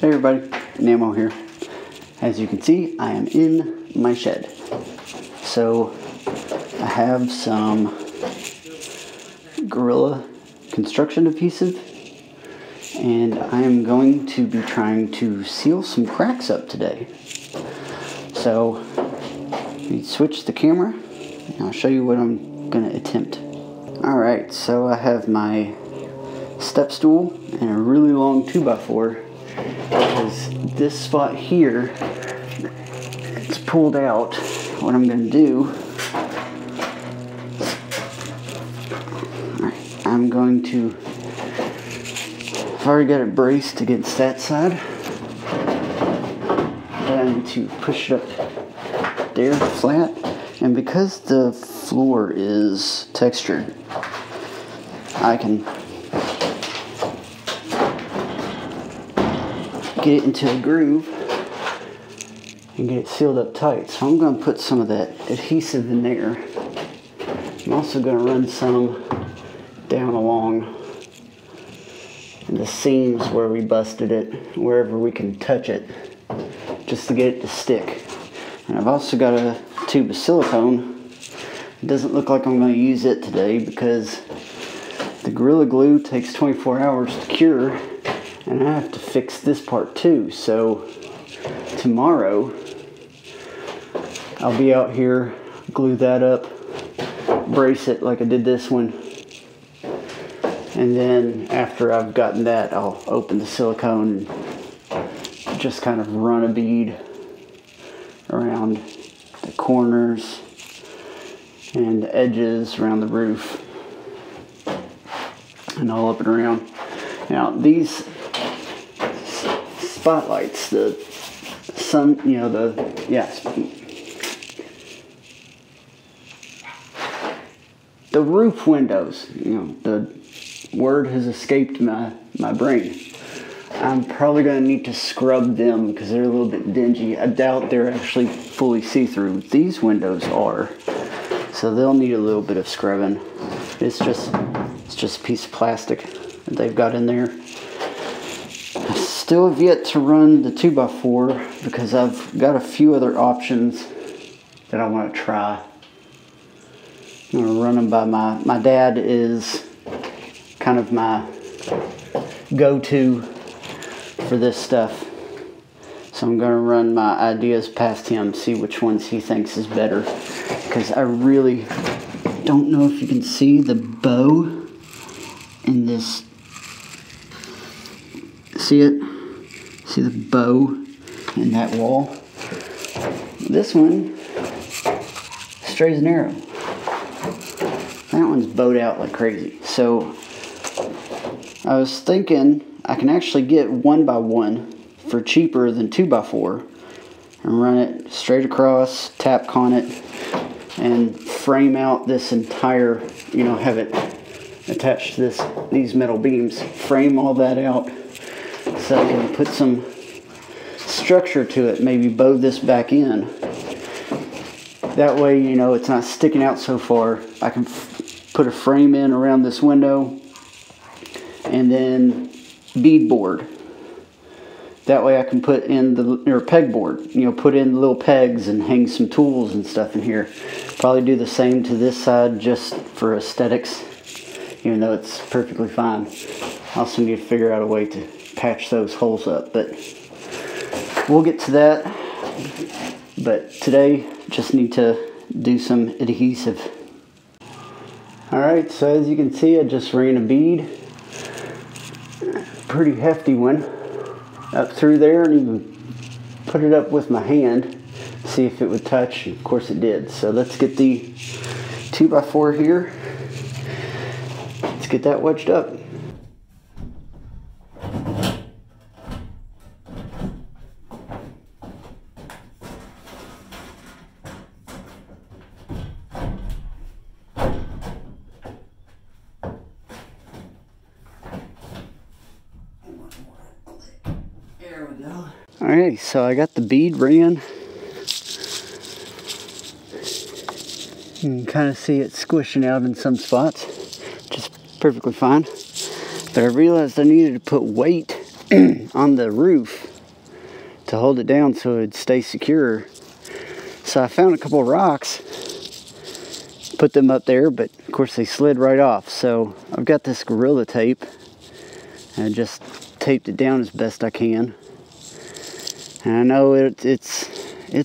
Hey everybody, Namo here. As you can see, I am in my shed. So I have some Gorilla construction adhesive and I am going to be trying to seal some cracks up today. So we switch the camera and I'll show you what I'm going to attempt. Alright, so I have my step stool and a really long 2x4 because this spot here, it's pulled out. What I'm going to do, alright, I'm going to, I've already got it braced against that side. I'm going to push it up there flat, and because the floor is textured, I can get it into a groove and get it sealed up tight. So I'm going to put some of that adhesive in there. I'm also going to run some down along the seams where we busted it, wherever we can touch it, just to get it to stick. And I've also got a tube of silicone. It doesn't look like I'm going to use it today because the Gorilla Glue takes 24 hours to cure, and I have to fix this part too. So tomorrow I'll be out here, glue that up, brace it like I did this one, and then after I've gotten that, I'll open the silicone and just kind of run a bead around the corners and the edges around the roof and all up and around. Now these spotlights, the sun, you know, the roof windows, you know, the word has escaped my brain. I'm probably going to need to scrub them because they're a little bit dingy. I doubt they're actually fully see-through. These windows are, so they'll need a little bit of scrubbing. It's just a piece of plastic that they've got in there. I still have yet to run the 2x4 because I've got a few other options that I want to try. I'm going to run them by my dad is kind of my go-to for this stuff. So I'm going to run my ideas past him, see which ones he thinks is better. Because I really don't know if you can see the bow in this. See it? See the bow in that wall? This one, straight as an arrow. That one's bowed out like crazy. So I was thinking I can actually get 1x1 for cheaper than 2x4 and run it straight across, tap con it, and frame out this entire, you know, have it attached to these metal beams, frame all that out so I can put some structure to it, maybe bow this back in. That way, you know, it's not sticking out so far. I can put a frame in around this window and then beadboard. That way I can put in or pegboard, you know, put in the little pegs and hang some tools and stuff in here. Probably do the same to this side just for aesthetics, even though it's perfectly fine. I also need to figure out a way to patch those holes up, but we'll get to that. But today, just need to do some adhesive. Alright, so as you can see, I just ran a bead, pretty hefty one, up through there, and even put it up with my hand, see if it would touch. Of course it did. So let's get the 2x4 here. Let's get that wedged up. There we go. Alright, so I got the bead ran. You can kind of see it squishing out in some spots, which is perfectly fine. But I realized I needed to put weight on the roof to hold it down so it'd stay secure. So I found a couple of rocks, put them up there, but of course they slid right off. So I've got this Gorilla Tape and I just taped it down as best I can. And I know it's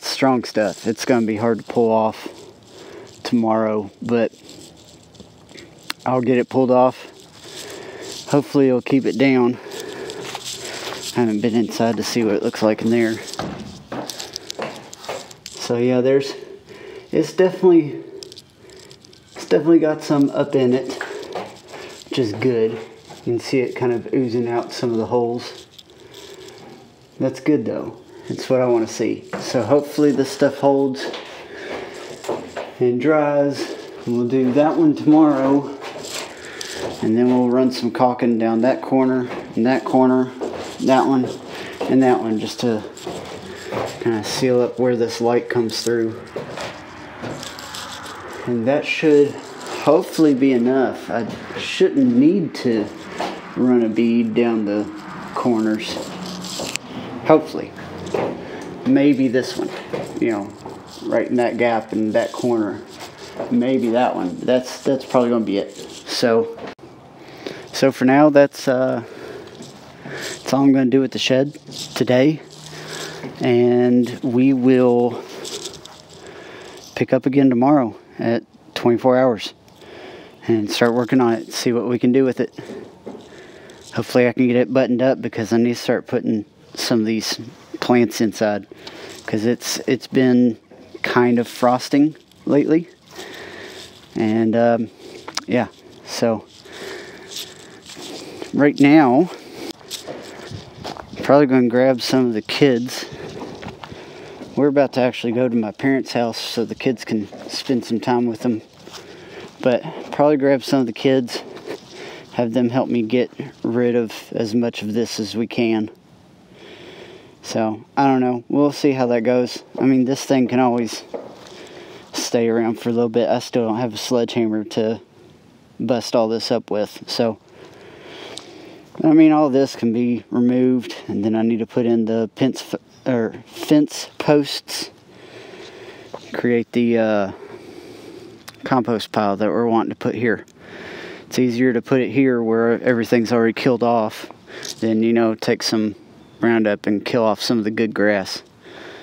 strong stuff. It's going to be hard to pull off tomorrow, but I'll get it pulled off. Hopefully it'll keep it down. I haven't been inside to see what it looks like in there. So yeah, it's definitely got some up in it, which is good. You can see it kind of oozing out some of the holes. That's good though. It's what I want to see. So hopefully this stuff holds and dries. And we'll do that one tomorrow. And then we'll run some caulking down that corner, and that corner, that one, and that one, just to kind of seal up where this light comes through. And that should hopefully be enough. I shouldn't need to run a bead down the corners. Hopefully. Maybe this one, you know, right in that gap in that corner. Maybe that one. That's probably going to be it. So for now, that's all I'm going to do with the shed today. And we will pick up again tomorrow at 24 hours and start working on it, see what we can do with it. Hopefully I can get it buttoned up, because I need to start putting some of these plants inside, because it's been kind of frosting lately. And yeah, so right now I'm probably going to grab some of the kids. We're about to actually go to my parents' house so the kids can spend some time with them. But probably grab some of the kids, have them help me get rid of as much of this as we can. So, I don't know. We'll see how that goes. I mean, this thing can always stay around for a little bit. I still don't have a sledgehammer to bust all this up with. So, I mean, all this can be removed. And then I need to put in the fence posts. Create the compost pile that we're wanting to put here. It's easier to put it here where everything's already killed off than, you know, take some Roundup and kill off some of the good grass.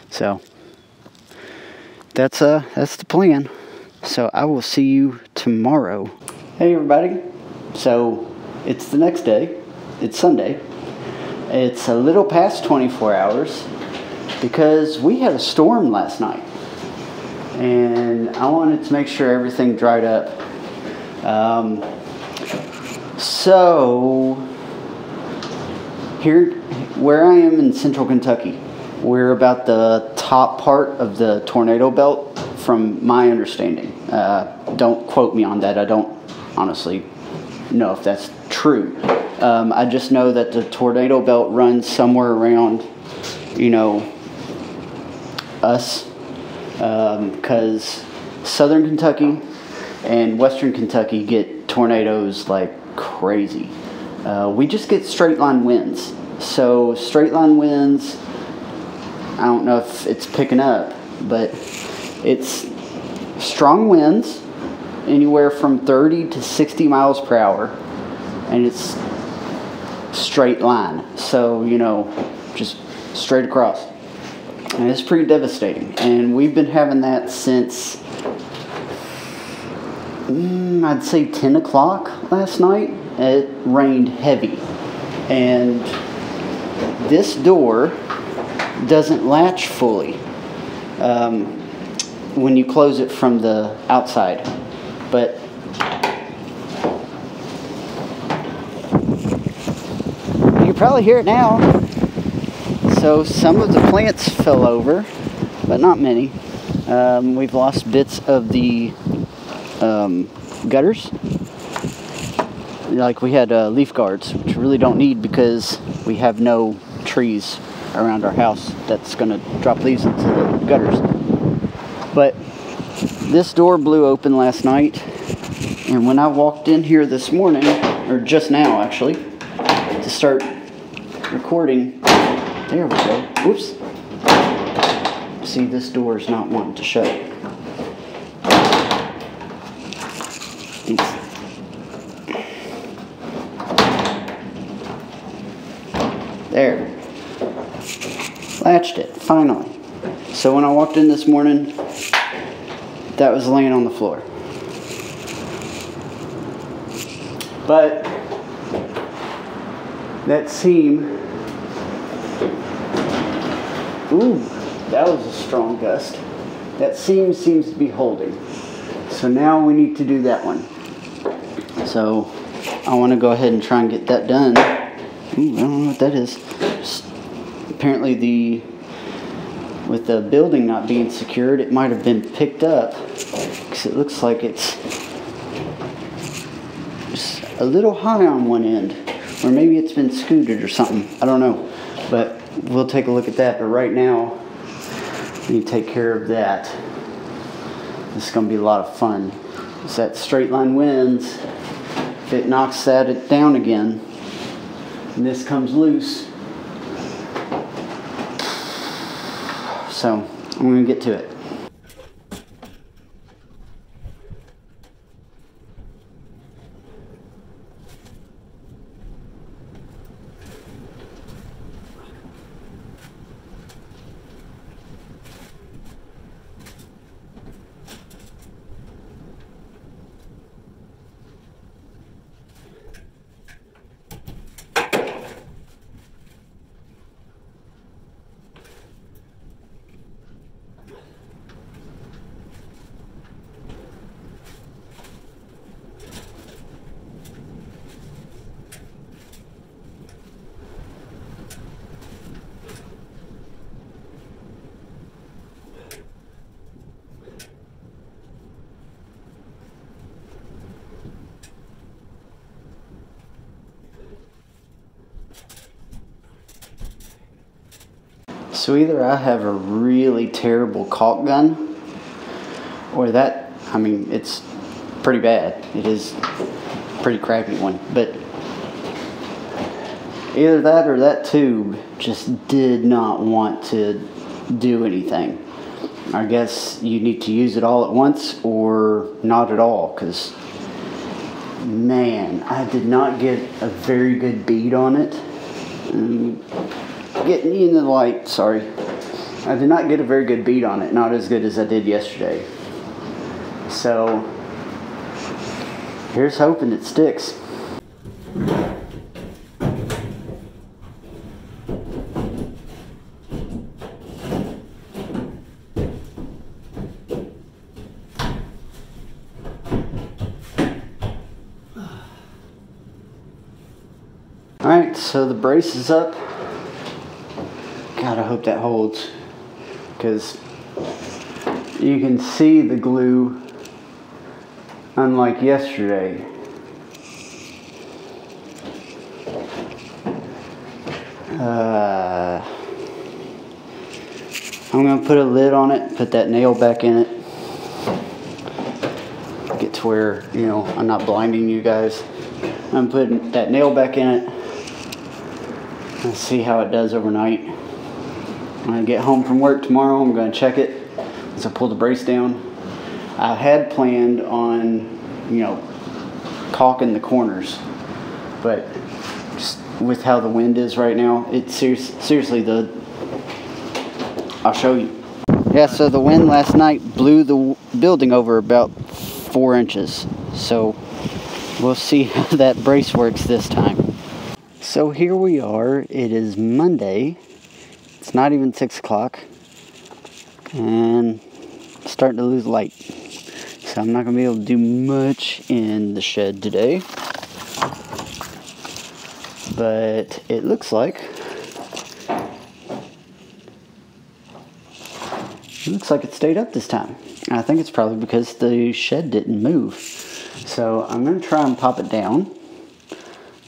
So that's the plan. So I will see you tomorrow. Hey everybody. So it's the next day. It's Sunday. It's a little past 24 hours because we had a storm last night. And I wanted to make sure everything dried up. So here, where I am in central Kentucky, we're about the top part of the tornado belt from my understanding. Don't quote me on that. I don't honestly know if that's true. I just know that the tornado belt runs somewhere around, you know, us. Because southern Kentucky and western Kentucky get tornadoes like crazy. We just get straight line winds. So straight line winds, I don't know if it's picking up, but it's strong winds, anywhere from 30 to 60 miles per hour, and it's straight line. So, you know, just straight across. And it's pretty devastating. And we've been having that since, I'd say 10 o'clock last night. It rained heavy. And this door doesn't latch fully when you close it from the outside. But you can probably hear it now. So some of the plants fell over, but not many. We've lost bits of the gutters. Like we had leaf guards, which we really don't need because we have no trees around our house that's going to drop leaves into the gutters. But this door blew open last night, and when I walked in here this morning, or just now actually, to start recording. There we go. Whoops. See, this door is not wanting to shut. There. Latched it, finally. So when I walked in this morning, that was laying on the floor. But that seam, ooh, that was a strong gust. That seam seems to be holding. So now we need to do that one. So I want to go ahead and try and get that done. Ooh, I don't know what that is. Just, apparently with the building not being secured, it might have been picked up. Because it looks like it's just a little high on one end. Or maybe it's been scooted or something. I don't know. But we'll take a look at that. But right now, we need to take care of that. This is going to be a lot of fun. It's that straight line winds. If it knocks that down again, and this comes loose. So, I'm going to get to it. So either I have a really terrible caulk gun, or that, I mean, it's pretty bad. It is a pretty crappy one. But either that or that tube just did not want to do anything. I guess you need to use it all at once or not at all, because, man, I did not get a very good bead on it. Getting into the light, sorry. I did not get a very good beat on it, not as good as I did yesterday. So, here's hoping it sticks. Alright, so the brace is up. God, I hope that holds, because you can see the glue, unlike yesterday. I'm going to put a lid on it, put that nail back in it, get to where, you know, I'm not blinding you guys. I'm putting that nail back in it. Let's see how it does overnight. When I get home from work tomorrow, I'm going to check it as I pull the brace down. I had planned on, you know, caulking the corners, but just with how the wind is right now, it's seriously I'll show you. Yeah, so the wind last night blew the building over about 4 inches. So we'll see how that brace works this time. So here we are. It is Monday. It's not even 6 o'clock, and it's starting to lose light. So I'm not going to be able to do much in the shed today. But it looks like it stayed up this time. And I think it's probably because the shed didn't move. So I'm going to try and pop it down.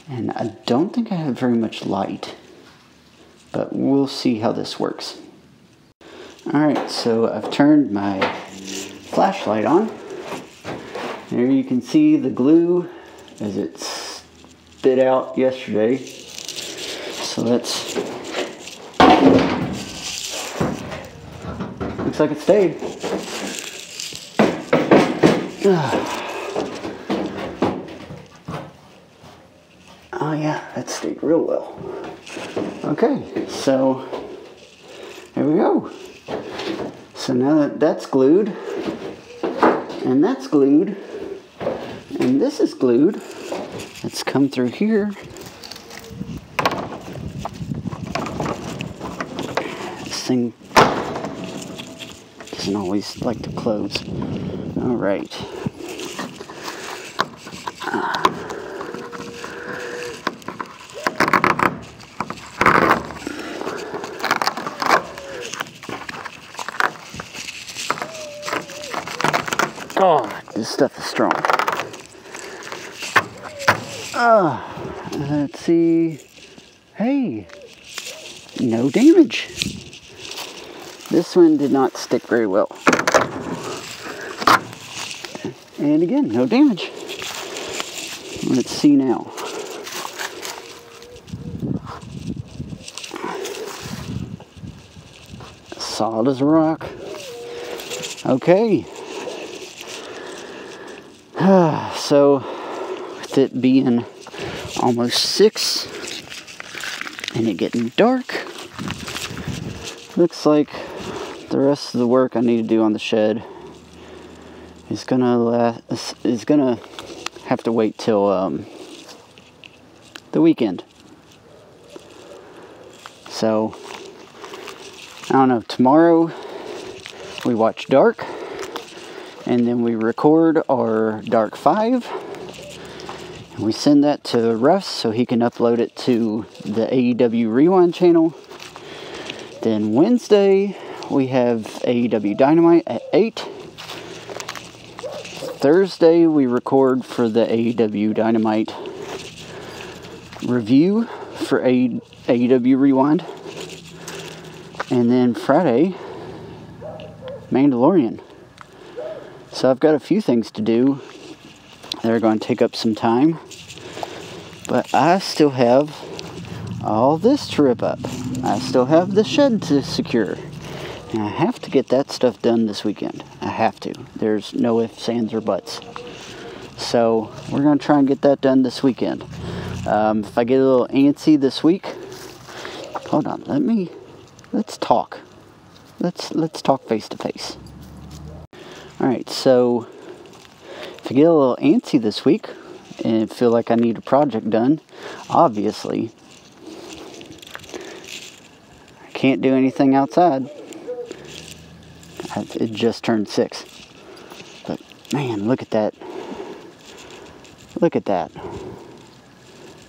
And I don't think I have very much light. But we'll see how this works. Alright, so I've turned my flashlight on. There you can see the glue as it spit out yesterday. So that's, looks like it stayed. Oh yeah, that stayed real well. Okay, so there we go. So now that that's glued, and that's glued, and this is glued, let's come through here. This thing doesn't always like to close. All right. Oh, this stuff is strong. Let's see. Hey, no damage. This one did not stick very well. And again, no damage. Let's see now. Solid as a rock. Okay. So, with it being almost 6 and it getting dark, looks like the rest of the work I need to do on the shed is gonna have to wait till the weekend. So, I don't know, tomorrow we watch Dark, and then we record our Dark 5, and we send that to Russ so he can upload it to the AEW Rewind channel. Then Wednesday, we have AEW Dynamite at 8. Thursday, we record for the AEW Dynamite review for AEW Rewind. And then Friday, Mandalorian. So I've got a few things to do that are going to take up some time. But I still have all this to rip up. I still have the shed to secure. And I have to get that stuff done this weekend. I have to. There's no ifs, ands, or buts. So we're going to try and get that done this weekend. If I get a little antsy this week, hold on, let's talk. Let's talk face to face. Alright, so if I get a little antsy this week and feel like I need a project done, obviously I can't do anything outside. It just turned 6. But man, look at that. Look at that.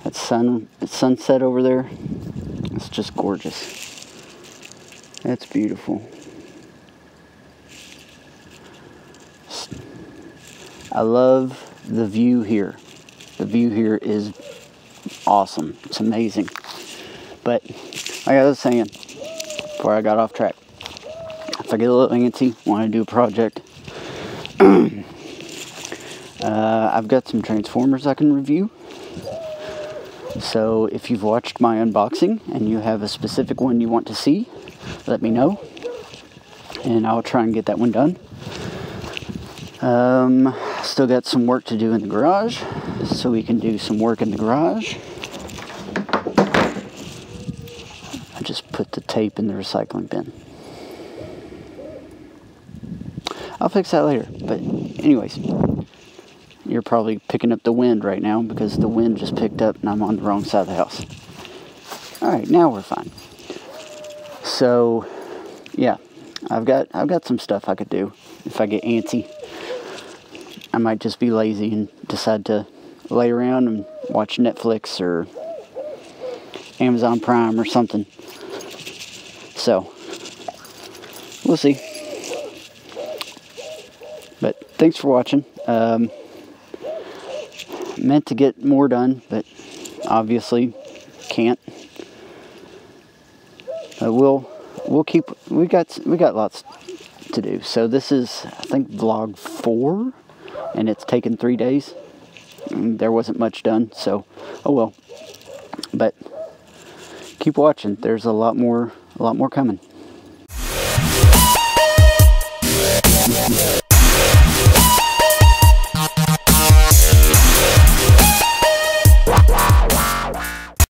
That sunset over there. It's just gorgeous. That's beautiful. I love the view here. The view here is awesome. It's amazing. But like I was saying before I got off track, if I get a little antsy, want to do a project, I've got some Transformers I can review. So if you've watched my unboxing and you have a specific one you want to see, let me know, and I'll try and get that one done. Still got some work to do in the garage, so we can do some work in the garage. I just put the tape in the recycling bin. I'll fix that later, but anyways, you're probably picking up the wind right now because the wind just picked up and I'm on the wrong side of the house. Alright, now we're fine. So, yeah, I've got some stuff I could do if I get antsy. I might just be lazy and decide to lay around and watch Netflix or Amazon Prime or something. So, we'll see. But thanks for watching. Meant to get more done, but obviously can't. But we got lots to do. So this is, I think, vlog 4, and it's taken 3 days. And there wasn't much done, so oh well. But keep keep watching. There's a lot more coming.